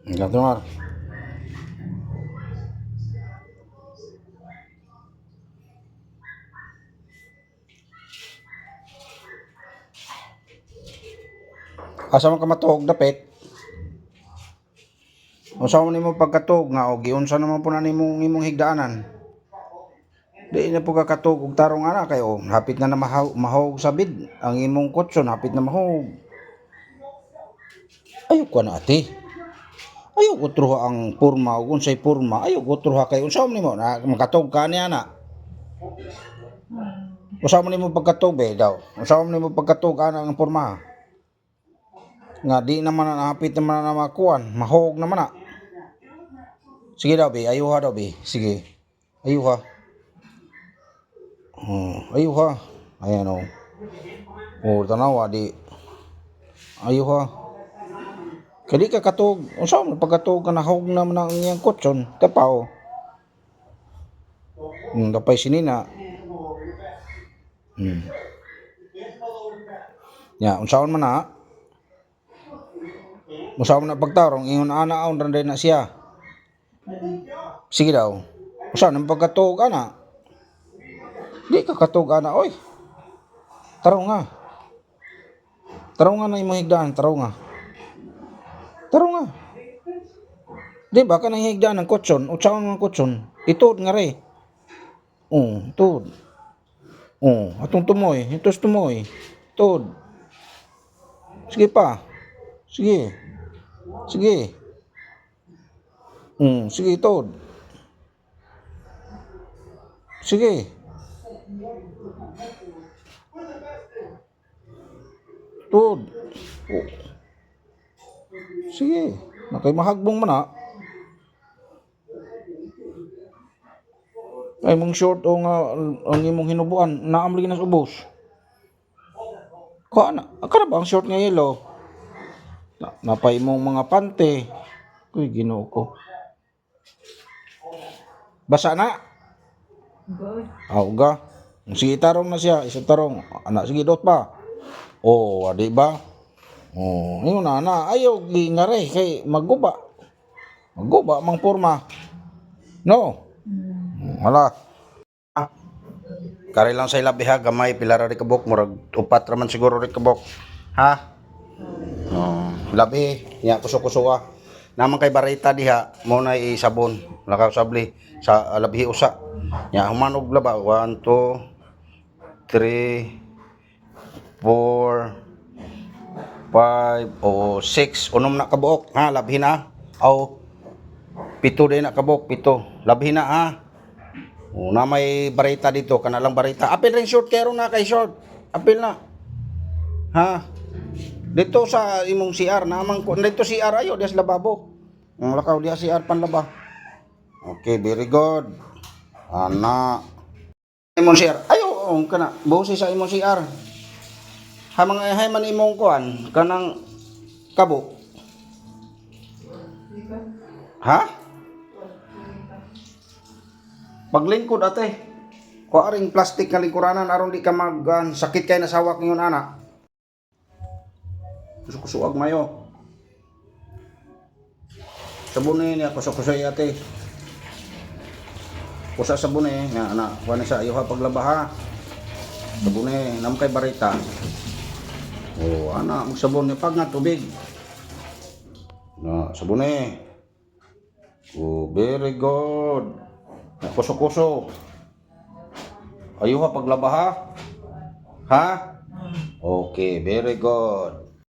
Gatumar. Asa man ka matuog dapit? Unsa man nimo pagkatuog nga og giunsa naman po na imong higdaanan? Di na po kakatuog og tarong ana kay hapit na mahog sabid ang imong kutsyon hapit na mahog. Ayo ko na ate. Ayo ko truha ang porma ug unsay porma. Ayo ko truha kay unsa man nimo na makatuog ka ni ana. Unsa man nimo pagkatuog be daw? Unsa man nimo pagkatuog ana ang porma? Nga di naman na hapit naman na makuan, mahog naman na. Sige daw be, ayuha daw be. Sige. Ayuha. Ayuha. Ayan o. Tanawa di. Ayuha. Kadi ka katog. Unsa man pagkatog ka nahog naman ang iyang kutsyon. Tapaw. Kapay sinina. Ya, unsaon man na? Unsaon man na pagtarong ingon ana aon randay na siya. Sige daw. Unsa nang pagkatog ana? Di ka katog ana oy. Taraw nga. Taraw nga na imong higdaan, taraw nga. Taraw nga. Di ba ka nang higdaan ng kutsyon? Unsaon ang kutsyon? Itod nga re. Itod. Atong tumoy, itos tumoy. Itod. Sige pa. Sige. Sige. Sige itod. Sige. Itod. Sige. Nakay mahagbong man na. Ay mong short o nga ang imong hinubuan naam lagi nas ubos. Kana ba ang short nga yellow? Napay mong mga pante. Kuy Ginoo ko. Basa na. Good. Ga. Sige tarong na siya, isa tarong. Anak sige dot pa. Di ba? Ingon na ayaw gingare kay maguba. Maguba mang porma. No. Wala. Kari lang sa ilabiha gamay pila ra kabok murag upat ra man siguro ri kabok. Ha? Labi nya kuso-kusoa. Naman kay barita diha mo na isabon. Lakaw sabli sa labi usa. Nya humanog laba 1 2 3 4 5 o 6 unom na kabuok ha labi na. Pito din na kabok pito. Labi na ha. Na may barita dito, kana lang barita. Apil rin short, kaya na kay short. Apil na. Ha? Dito sa imong CR, namang dito CR ayo, dias lababo. Ang lakaw diya CR panlaba. Okay, very good. Ana. Imong CR, ayo, kana, busi sa imong CR. Hay man imong kuan, kanang kabo. Ha? Paglingkod ate. Kuha ring plastic nga lingkuranan aron di ka sakit kay nasawak ningon ana. Kusuag mayo. Sabune niya kusukusay ate. Kusa sabune nga ana, kuha sa iyo ha paglaba ha. Sabune nam kay barita. Ana magsabon ni pag nga tubig. Sabune. Very good. Kuso-kuso. Ayuha paglaba ha? Ha? Okay, very good.